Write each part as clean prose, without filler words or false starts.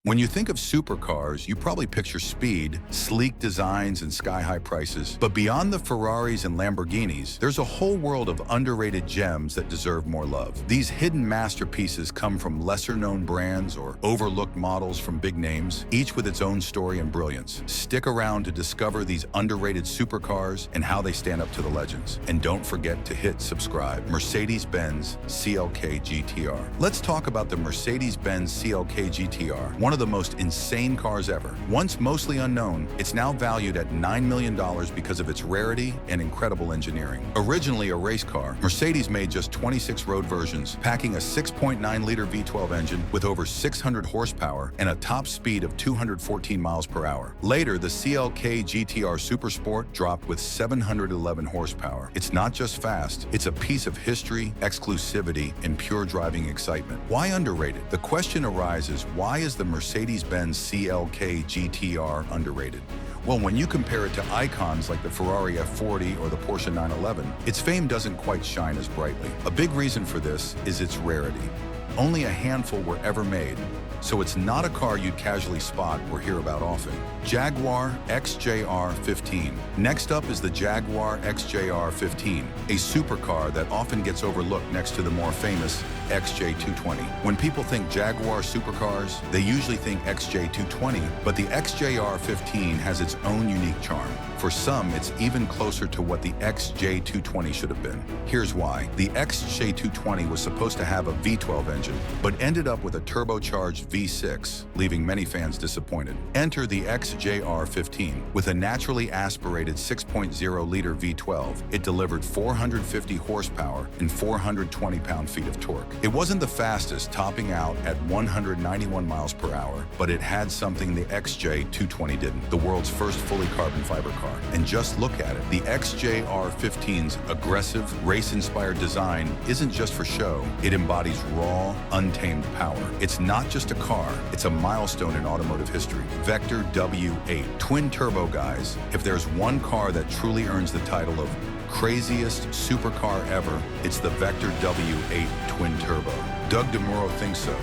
When you think of supercars, you probably picture speed, sleek designs, and sky-high prices. But beyond the Ferraris and Lamborghinis, there's a whole world of underrated gems that deserve more love. These hidden masterpieces come from lesser-known brands or overlooked models from big names, each with its own story and brilliance. Stick around to discover these underrated supercars and how they stand up to the legends. And don't forget to hit subscribe. Mercedes-Benz CLK GTR. Let's talk about the Mercedes-Benz CLK GTR, one of the most insane cars ever. Once mostly unknown, it's now valued at $9 million because of its rarity and incredible engineering. Originally a race car, Mercedes made just 26 road versions, packing a 6.9-liter V12 engine with over 600 horsepower and a top speed of 214 miles per hour. Later, the CLK GTR Supersport dropped with 711 horsepower. It's not just fast, it's a piece of history, exclusivity, and pure driving excitement. Why underrated? The question arises, why is the Mercedes-Benz CLK GTR underrated? Well, when you compare it to icons like the Ferrari F40 or the Porsche 911, its fame doesn't quite shine as brightly. A big reason for this is its rarity. Only a handful were ever made, so it's not a car you'd casually spot or hear about often. Jaguar XJR-15. Next up is the Jaguar XJR-15, a supercar that often gets overlooked next to the more famous XJ220. When people think Jaguar supercars, they usually think XJ220, but the XJR-15 has its own unique charm. For some, it's even closer to what the XJ220 should have been. Here's why. The XJ220 was supposed to have a V12 engine, but ended up with a turbocharged V6, leaving many fans disappointed. Enter the XJR-15. With a naturally aspirated 6.0-liter V12, it delivered 450 horsepower and 420 pound-feet of torque. It wasn't the fastest, topping out at 191 miles per hour, but it had something the XJ220 didn't, the world's first fully carbon fiber car. And just look at it. The XJR-15's aggressive, race-inspired design isn't just for show. It embodies raw, untamed power. It's not just a car, it's a milestone in automotive history. Vector W8. Twin turbo, guys. If there's one car that truly earns the title of craziest supercar ever, it's the Vector W8 twin turbo. Doug DeMuro thinks so.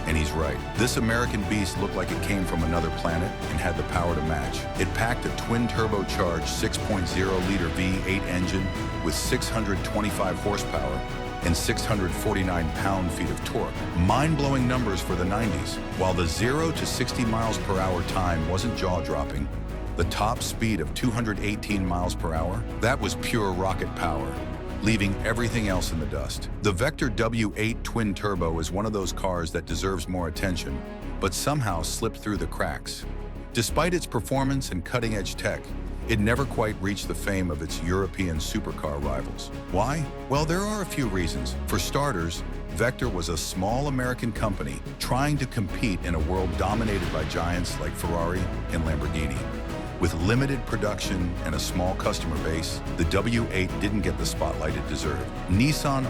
And he's right. This American beast looked like it came from another planet and had the power to match. It packed a twin turbocharged 6.0-liter V8 engine with 625 horsepower and 649 pound-feet of torque. Mind-blowing numbers for the 90s. While the 0 to 60 miles per hour time wasn't jaw-dropping, the top speed of 218 miles per hour, that was pure rocket power, leaving everything else in the dust. The Vector W8 twin turbo is one of those cars that deserves more attention, but somehow slipped through the cracks. Despite its performance and cutting-edge tech, it never quite reached the fame of its European supercar rivals. Why? Well, there are a few reasons. For starters, Vector was a small American company trying to compete in a world dominated by giants like Ferrari and Lamborghini. With limited production and a small customer base, the W8 didn't get the spotlight it deserved. Nissan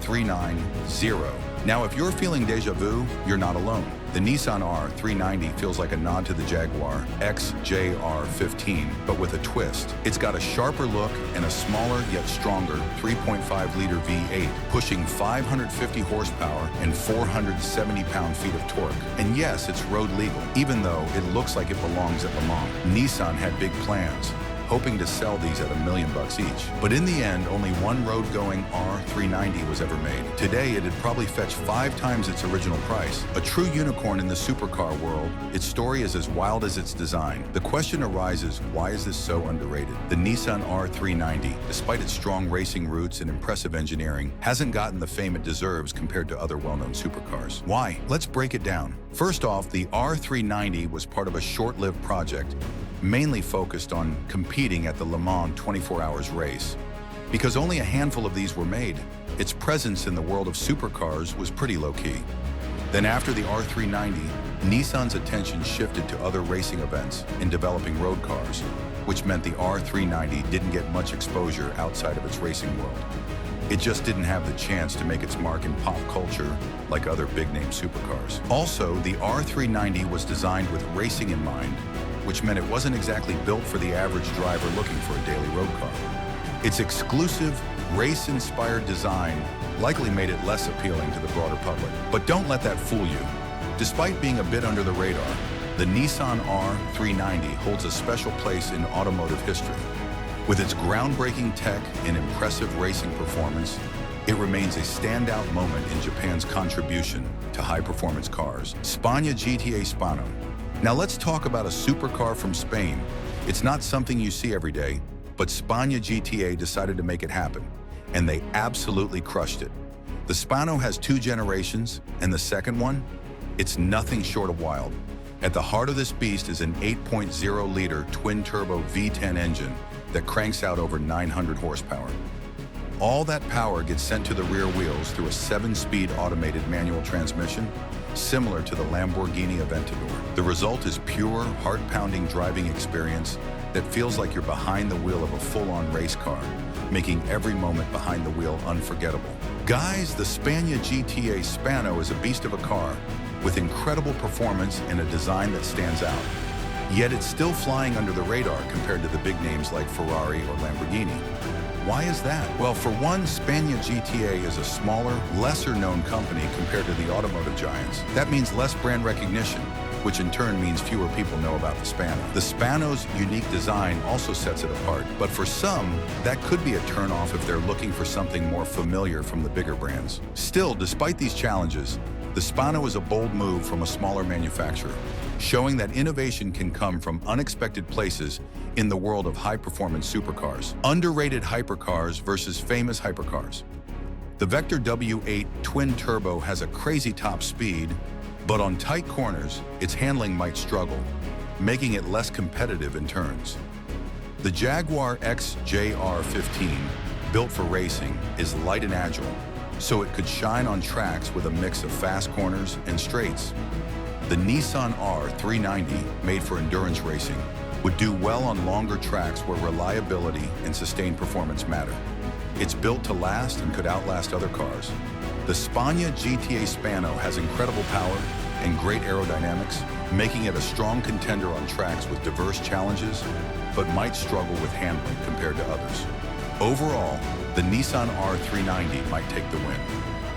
R390. Now, if you're feeling deja vu, you're not alone. The Nissan R390 feels like a nod to the Jaguar XJR-15, but with a twist. It's got a sharper look and a smaller yet stronger 3.5-liter V8, pushing 550 horsepower and 470 pound-feet of torque. And yes, it's road legal, even though it looks like it belongs at Le Mans. Nissan had big plans, hoping to sell these at $1 million each. But in the end, only one road-going R390 was ever made. Today, it'd probably fetch 5 times its original price. A true unicorn in the supercar world, its story is as wild as its design. The question arises, why is this so underrated? The Nissan R390, despite its strong racing roots and impressive engineering, hasn't gotten the fame it deserves compared to other well-known supercars. Why? Let's break it down. First off, the R390 was part of a short-lived project mainly focused on competing at the Le Mans 24 Hours race. Because only a handful of these were made, its presence in the world of supercars was pretty low-key. Then after the R390, Nissan's attention shifted to other racing events and developing road cars, which meant the R390 didn't get much exposure outside of its racing world. It just didn't have the chance to make its mark in pop culture like other big-name supercars. Also, the R390 was designed with racing in mind, which meant it wasn't exactly built for the average driver looking for a daily road car. Its exclusive, race-inspired design likely made it less appealing to the broader public. But don't let that fool you. Despite being a bit under the radar, the Nissan R390 holds a special place in automotive history. With its groundbreaking tech and impressive racing performance, it remains a standout moment in Japan's contribution to high-performance cars. Spania GTA Spano. Now let's talk about a supercar from Spain. It's not something you see every day, but Spania GTA decided to make it happen, and they absolutely crushed it. The Spano has 2 generations, and the second one, it's nothing short of wild. At the heart of this beast is an 8.0-liter twin-turbo V10 engine that cranks out over 900 horsepower. All that power gets sent to the rear wheels through a 7-speed automated manual transmission, similar to the Lamborghini Aventador. The result is pure, heart-pounding driving experience that feels like you're behind the wheel of a full-on race car, making every moment behind the wheel unforgettable. Guys, the Spania GTA Spano is a beast of a car with incredible performance and a design that stands out. Yet it's still flying under the radar compared to the big names like Ferrari or Lamborghini. Why is that? Well, for one, Spania GTA is a smaller, lesser-known company compared to the automotive giants. That means less brand recognition, which in turn means fewer people know about the Spano. The Spano's unique design also sets it apart, but for some, that could be a turnoff if they're looking for something more familiar from the bigger brands. Still, despite these challenges, the Spano is a bold move from a smaller manufacturer, showing that innovation can come from unexpected places in the world of high-performance supercars. Underrated hypercars versus famous hypercars. The Vector W8 twin-turbo has a crazy top speed, but on tight corners, its handling might struggle, making it less competitive in turns. The Jaguar XJR-15, built for racing, is light and agile, so it could shine on tracks with a mix of fast corners and straights. The Nissan R390, made for endurance racing, would do well on longer tracks where reliability and sustained performance matter. It's built to last and could outlast other cars. The Spania GTA Spano has incredible power and great aerodynamics, making it a strong contender on tracks with diverse challenges, but might struggle with handling compared to others. Overall, the Nissan R390 might take the win.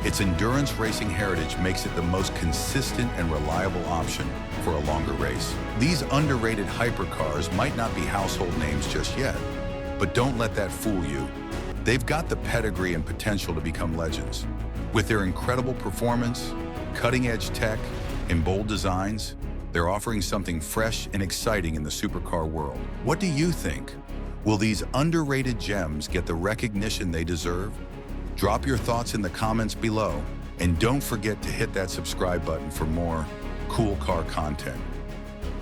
Its endurance racing heritage makes it the most consistent and reliable option for a longer race. These underrated hypercars might not be household names just yet, but don't let that fool you. They've got the pedigree and potential to become legends. With their incredible performance, cutting-edge tech, and bold designs, they're offering something fresh and exciting in the supercar world. What do you think? Will these underrated gems get the recognition they deserve? Drop your thoughts in the comments below, and don't forget to hit that subscribe button for more cool car content.